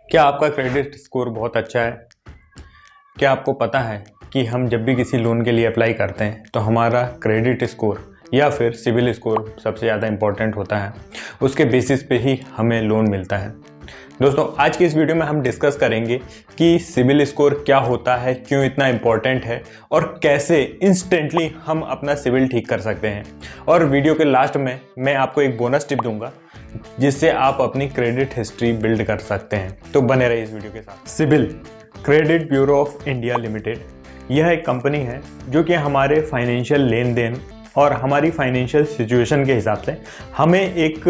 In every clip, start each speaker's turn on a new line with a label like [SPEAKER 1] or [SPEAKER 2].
[SPEAKER 1] क्या आपका credit score बहुत अच्छा है? क्या आपको पता है कि हम जब भी किसी लोन के लिए अप्लाई करते हैं तो हमारा क्रेडिट स्कोर या फिर सिबिल स्कोर सबसे ज़्यादा इम्पॉर्टेंट होता है। उसके बेसिस पे ही हमें लोन मिलता है। दोस्तों, आज की इस वीडियो में हम डिस्कस करेंगे कि सिबिल स्कोर क्या होता है, क्यों इतना इम्पॉर्टेंट है और कैसे इंस्टेंटली हम अपना सिबिल ठीक कर सकते हैं। और वीडियो के लास्ट में मैं आपको एक बोनस टिप दूंगा जिससे आप अपनी क्रेडिट हिस्ट्री बिल्ड कर सकते हैं। तो बने रहिए इस वीडियो के साथ। CIBIL credit bureau of India limited, यह एक कंपनी है जो कि हमारे फाइनेंशियल लेन देन और हमारी फाइनेंशियल सिचुएशन के हिसाब से हमें एक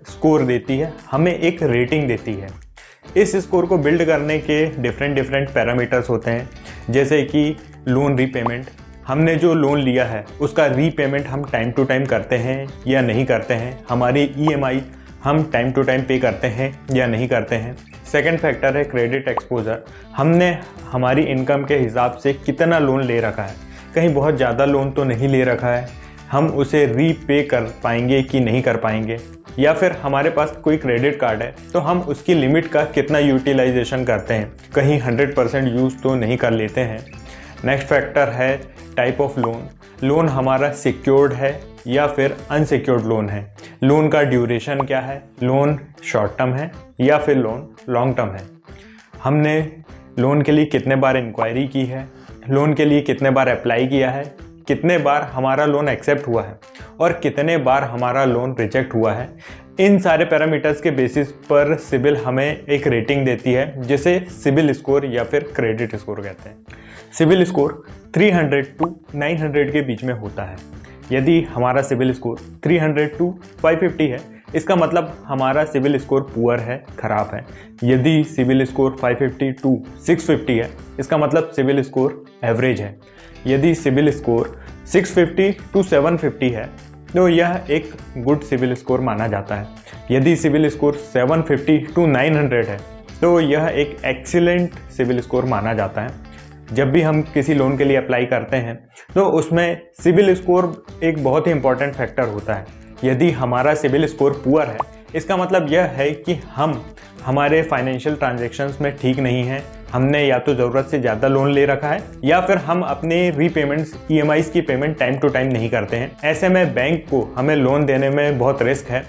[SPEAKER 1] स्कोर देती है, हमें एक रेटिंग देती है। इस स्कोर को बिल्ड करने के डिफरेंट पैरामीटर्स होते हैं, जैसे कि लोन रीपेमेंट। हमने जो लोन लिया है उसका रीपेमेंट हम टाइम टू टाइम करते हैं या नहीं करते हैं, हमारी ईएमआई हम टाइम टू टाइम पे करते हैं या नहीं करते हैं। सेकंड फैक्टर है क्रेडिट एक्सपोजर। हमने हमारी इनकम के हिसाब से कितना लोन ले रखा है, कहीं बहुत ज़्यादा लोन तो नहीं ले रखा है, हम उसे रीपे कर पाएंगे कि नहीं कर पाएंगे। या फिर हमारे पास कोई क्रेडिट कार्ड है तो हम उसकी लिमिट का कितना यूटिलाइजेशन करते हैं, कहीं 100% यूज़ तो नहीं कर लेते हैं। नेक्स्ट फैक्टर है टाइप ऑफ लोन। लोन हमारा सिक्योर्ड है या फिर अनसिक्योर्ड लोन है। लोन का ड्यूरेशन क्या है, लोन शॉर्ट टर्म है या फिर लोन लॉन्ग टर्म है। हमने लोन के लिए कितने बार इंक्वायरी की है, लोन के लिए कितने बार अप्लाई किया है, कितने बार हमारा लोन एक्सेप्ट हुआ है और कितने बार हमारा लोन रिजेक्ट हुआ है। इन सारे पैरामीटर्स के बेसिस पर सिबिल हमें एक रेटिंग देती है, जिसे सिबिल स्कोर या फिर क्रेडिट स्कोर कहते हैं। सिबिल स्कोर 300 टू 900 के बीच में होता है। यदि हमारा सिबिल स्कोर 300 टू 550 है, इसका मतलब हमारा सिबिल स्कोर पुअर है, खराब है। यदि सिबिल स्कोर 550 टू 650 है, इसका मतलब सिबिल स्कोर एवरेज है। यदि सिबिल स्कोर 650 टू 750 है तो यह एक गुड सिबिल स्कोर माना जाता है। यदि सिबिल स्कोर 750 टू 900 है तो यह एक एक्सीलेंट सिबिल स्कोर माना जाता है। जब भी हम किसी लोन के लिए अप्लाई करते हैं तो उसमें सिबिल स्कोर एक बहुत ही इंपॉर्टेंट फैक्टर होता है। यदि हमारा सिबिल स्कोर पुअर है, इसका मतलब यह है कि हम हमारे फाइनेंशियल ट्रांजैक्शंस में ठीक नहीं हैं। हमने या तो ज़रूरत से ज़्यादा लोन ले रखा है या फिर हम अपने रीपेमेंट्स ईएमआईज की पेमेंट टाइम टू टाइम नहीं करते हैं। ऐसे में बैंक को हमें लोन देने में बहुत रिस्क है,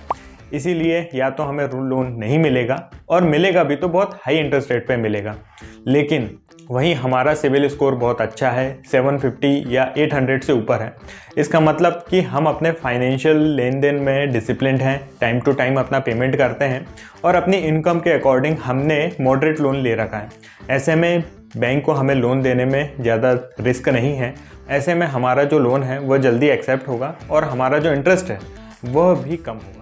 [SPEAKER 1] इसीलिए या तो हमें लोन नहीं मिलेगा और मिलेगा भी तो बहुत हाई इंटरेस्ट रेट पे मिलेगा। लेकिन वहीं हमारा सिबिल स्कोर बहुत अच्छा है, 750 या 800 से ऊपर है, इसका मतलब कि हम अपने फाइनेंशियल लेन देन में डिसिप्लिन्ड हैं, टाइम टू टाइम अपना पेमेंट करते हैं और अपनी इनकम के अकॉर्डिंग हमने मॉडरेट लोन ले रखा है। ऐसे में बैंक को हमें लोन देने में ज़्यादा रिस्क नहीं है। ऐसे में हमारा जो लोन है वह जल्दी एक्सेप्ट होगा और हमारा जो इंटरेस्ट है वह भी कम होगा।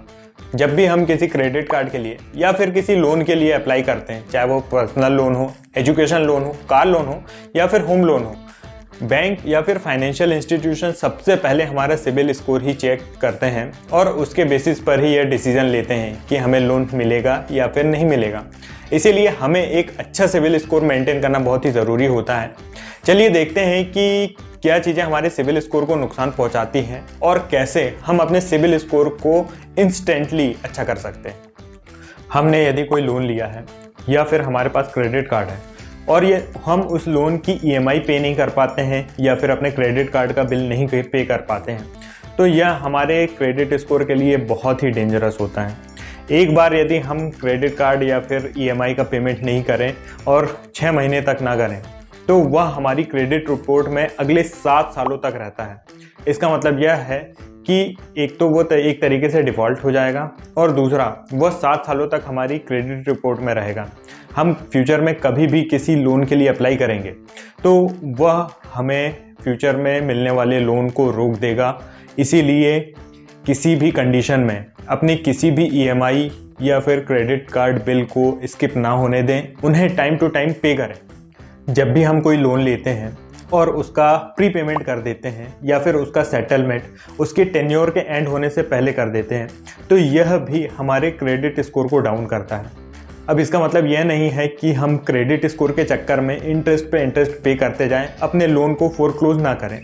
[SPEAKER 1] जब भी हम किसी क्रेडिट कार्ड के लिए या फिर किसी लोन के लिए अप्लाई करते हैं, चाहे वो पर्सनल लोन हो, एजुकेशन लोन हो, कार लोन हो या फिर होम लोन हो, बैंक या फिर फाइनेंशियल इंस्टीट्यूशन सबसे पहले हमारा सिबिल स्कोर ही चेक करते हैं और उसके बेसिस पर ही यह डिसीजन लेते हैं कि हमें लोन मिलेगा या फिर नहीं मिलेगा। इसीलिए हमें एक अच्छा सिबिल स्कोर मेंटेन करना बहुत ही ज़रूरी होता है। चलिए देखते हैं कि क्या चीज़ें हमारे सिबिल स्कोर को नुकसान पहुंचाती हैं और कैसे हम अपने सिबिल स्कोर को इंस्टेंटली अच्छा कर सकते हैं। हमने यदि कोई लोन लिया है या फिर हमारे पास क्रेडिट कार्ड है और ये हम उस लोन की ईएमआई पे नहीं कर पाते हैं या फिर अपने क्रेडिट कार्ड का बिल नहीं पे कर पाते हैं, तो यह हमारे क्रेडिट स्कोर के लिए बहुत ही डेंजरस होता है। एक बार यदि हम क्रेडिट कार्ड या फिर ईएमआई का पेमेंट नहीं करें और 6 महीने तक ना करें तो वह हमारी क्रेडिट रिपोर्ट में अगले 7 सालों तक रहता है। इसका मतलब यह है कि एक तो वो एक तरीके से डिफ़ॉल्ट हो जाएगा और दूसरा वह 7 सालों तक हमारी क्रेडिट रिपोर्ट में रहेगा। हम फ्यूचर में कभी भी किसी लोन के लिए अप्लाई करेंगे तो वह हमें फ्यूचर में मिलने वाले लोन को रोक देगा। इसीलिए किसी भी कंडीशन में अपनी किसी भी ईएमआई या फिर क्रेडिट कार्ड बिल को स्किप ना होने दें, उन्हें टाइम टू टाइम पे करें। जब भी हम कोई लोन लेते हैं और उसका प्री पेमेंट कर देते हैं या फिर उसका सेटलमेंट उसके टेन्योर के एंड होने से पहले कर देते हैं तो यह भी हमारे क्रेडिट स्कोर को डाउन करता है। अब इसका मतलब यह नहीं है कि हम क्रेडिट स्कोर के चक्कर में इंटरेस्ट पे इंटरेस्ट पे करते जाएं, अपने लोन को फोरक्लोज ना करें,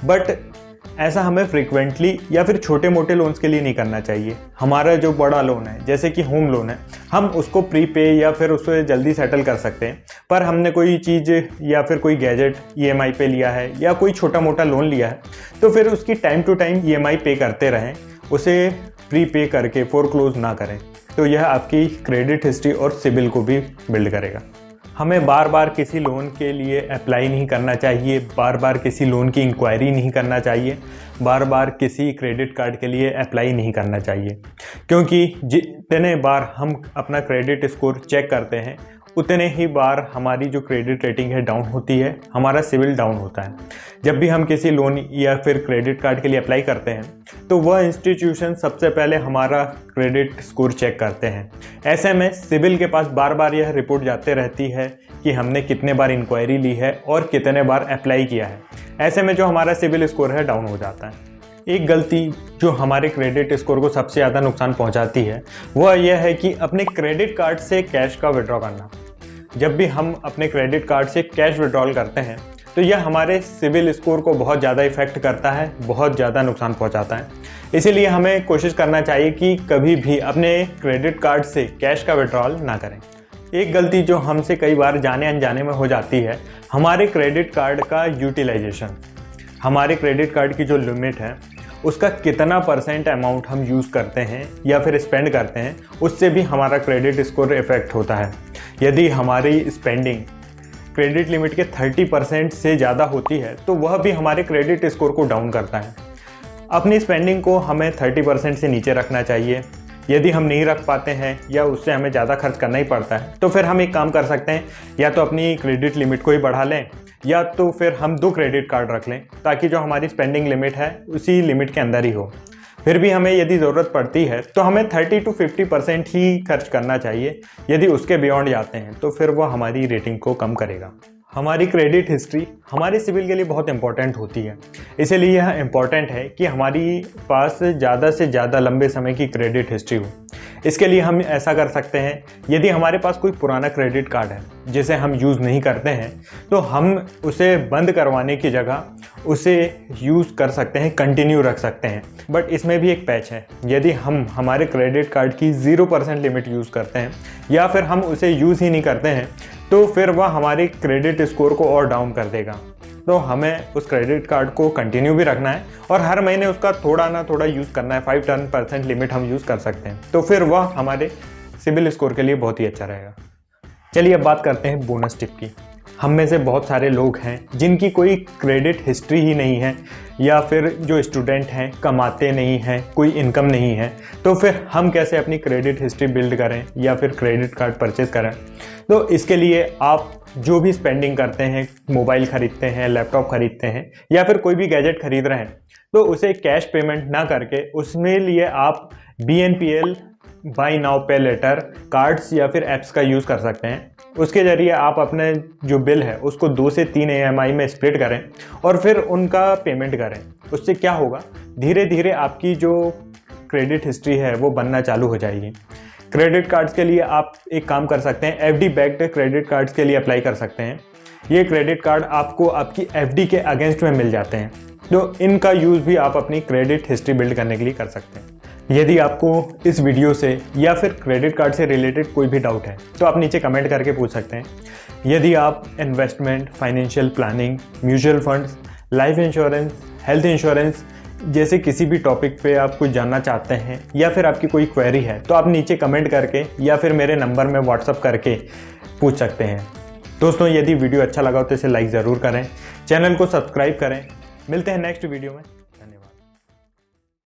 [SPEAKER 1] बट ऐसा हमें फ्रीक्वेंटली या फिर छोटे मोटे लोन्स के लिए नहीं करना चाहिए। हमारा जो बड़ा लोन है, जैसे कि होम लोन है, हम उसको प्री पे या फिर उसको जल्दी सेटल कर सकते हैं। पर हमने कोई चीज़ या फिर कोई गैजेट EMI पे लिया है या कोई छोटा मोटा लोन लिया है, तो फिर उसकी टाइम टू टाइम EMI पे करते रहें, उसे प्री पे करके फोरक्लोज ना करें। तो यह आपकी क्रेडिट हिस्ट्री और सिबिल को भी बिल्ड करेगा। हमें बार बार किसी लोन के लिए अप्लाई नहीं करना चाहिए, बार बार किसी लोन की इंक्वायरी नहीं करना चाहिए, बार बार किसी क्रेडिट कार्ड के लिए अप्लाई नहीं करना चाहिए, क्योंकि जितने बार हम अपना क्रेडिट स्कोर चेक करते हैं उतने ही बार हमारी जो क्रेडिट रेटिंग है डाउन होती है, हमारा सिबिल डाउन होता है। जब भी हम किसी लोन या फिर क्रेडिट कार्ड के लिए अप्लाई करते हैं तो वह इंस्टीट्यूशन सबसे पहले हमारा क्रेडिट स्कोर चेक करते हैं। ऐसे में सिबिल के पास बार बार यह रिपोर्ट जाते रहती है कि हमने कितने बार इंक्वायरी ली है और कितने बार अप्लाई किया है। ऐसे में जो हमारा सिबिल स्कोर है डाउन हो जाता है। एक गलती जो हमारे क्रेडिट स्कोर को सबसे ज़्यादा नुकसान पहुंचाती है वह यह है कि अपने क्रेडिट कार्ड से कैश का विड्रॉ करना। जब भी हम अपने क्रेडिट कार्ड से कैश विड्रॉल करते हैं तो यह हमारे सिबिल स्कोर को बहुत ज़्यादा इफेक्ट करता है, बहुत ज़्यादा नुकसान पहुंचाता है। इसीलिए हमें कोशिश करना चाहिए कि कभी भी अपने क्रेडिट कार्ड से कैश का विड्रॉल ना करें। एक गलती जो हमसे कई बार जाने अनजाने में हो जाती है, हमारे क्रेडिट कार्ड का यूटिलाइजेशन। हमारे क्रेडिट कार्ड की जो लिमिट है उसका कितना % अमाउंट हम यूज़ करते हैं या फिर स्पेंड करते हैं, उससे भी हमारा क्रेडिट स्कोर इफेक्ट होता है। यदि हमारी स्पेंडिंग क्रेडिट लिमिट के 30% से ज़्यादा होती है तो वह भी हमारे क्रेडिट स्कोर को डाउन करता है। अपनी स्पेंडिंग को हमें 30% से नीचे रखना चाहिए। यदि हम नहीं रख पाते हैं या उससे हमें ज़्यादा खर्च करना ही पड़ता है तो फिर हम एक काम कर सकते हैं, या तो अपनी क्रेडिट लिमिट को ही बढ़ा लें या तो फिर हम 2 क्रेडिट कार्ड रख लें, ताकि जो हमारी स्पेंडिंग लिमिट है उसी लिमिट के अंदर ही हो। फिर भी हमें यदि ज़रूरत पड़ती है तो हमें 30 to 50% ही खर्च करना चाहिए। यदि उसके बियॉन्ड जाते हैं तो फिर वह हमारी रेटिंग को कम करेगा। हमारी क्रेडिट हिस्ट्री हमारे सिबिल के लिए बहुत इंपॉर्टेंट होती है, इसीलिए यह इम्पॉर्टेंट है कि हमारी पास ज़्यादा से ज़्यादा लंबे समय की क्रेडिट हिस्ट्री हो। इसके लिए हम ऐसा कर सकते हैं, यदि हमारे पास कोई पुराना क्रेडिट कार्ड है जिसे हम यूज़ नहीं करते हैं तो हम उसे बंद करवाने की जगह उसे यूज़ कर सकते हैं, कंटिन्यू रख सकते हैं। बट इसमें भी एक पैच है, यदि हम हमारे क्रेडिट कार्ड की 0% लिमिट यूज़ करते हैं या फिर हम उसे यूज़ ही नहीं करते हैं तो फिर वह हमारे क्रेडिट स्कोर को और डाउन कर देगा। तो हमें उस क्रेडिट कार्ड को कंटिन्यू भी रखना है और हर महीने उसका थोड़ा ना थोड़ा यूज़ करना है। 5-10% लिमिट हम यूज़ कर सकते हैं, तो फिर वह हमारे सिबिल स्कोर के लिए बहुत ही अच्छा रहेगा। चलिए अब बात करते हैं बोनस टिप की। हम में से बहुत सारे लोग हैं जिनकी कोई क्रेडिट हिस्ट्री ही नहीं है, या फिर जो स्टूडेंट हैं कमाते नहीं हैं, कोई इनकम नहीं है, तो फिर हम कैसे अपनी क्रेडिट हिस्ट्री बिल्ड करें या फिर क्रेडिट कार्ड परचेज़ करें। तो इसके लिए आप जो भी स्पेंडिंग करते हैं, मोबाइल ख़रीदते हैं, लैपटॉप ख़रीदते हैं या फिर कोई भी गैजेट ख़रीद रहे हैं, तो उसे कैश पेमेंट ना करके उसमें लिए आप BNPL बाय नाउ पे लेटर कार्ड्स या फिर ऐप्स का यूज़ कर सकते हैं। उसके ज़रिए आप अपने जो बिल है उसको 2 से 3 EMI में स्प्लिट करें और फिर उनका पेमेंट करें। उससे क्या होगा, धीरे धीरे आपकी जो क्रेडिट हिस्ट्री है वो बनना चालू हो जाएगी। क्रेडिट कार्ड्स के लिए आप एक काम कर सकते हैं, FD बैक्ड क्रेडिट कार्ड्स के लिए अप्लाई कर सकते हैं। ये क्रेडिट कार्ड आपको आपकी FD के अगेंस्ट में मिल जाते हैं, तो इनका यूज़ भी आप अपनी क्रेडिट हिस्ट्री बिल्ड करने के लिए कर सकते हैं। यदि आपको इस वीडियो से या फिर क्रेडिट कार्ड से रिलेटेड कोई भी डाउट है तो आप नीचे कमेंट करके पूछ सकते हैं। यदि आप investment, financial planning, mutual funds, life insurance, health insurance जैसे किसी भी टॉपिक पे आप कुछ जानना चाहते हैं या फिर आपकी कोई क्वेरी है तो आप नीचे कमेंट करके या फिर मेरे नंबर में व्हाट्सअप करके पूछ सकते हैं। दोस्तों, यदि वीडियो अच्छा लगा हो तो इसे लाइक ज़रूर करें, चैनल को सब्सक्राइब करें। मिलते हैं नेक्स्ट वीडियो में।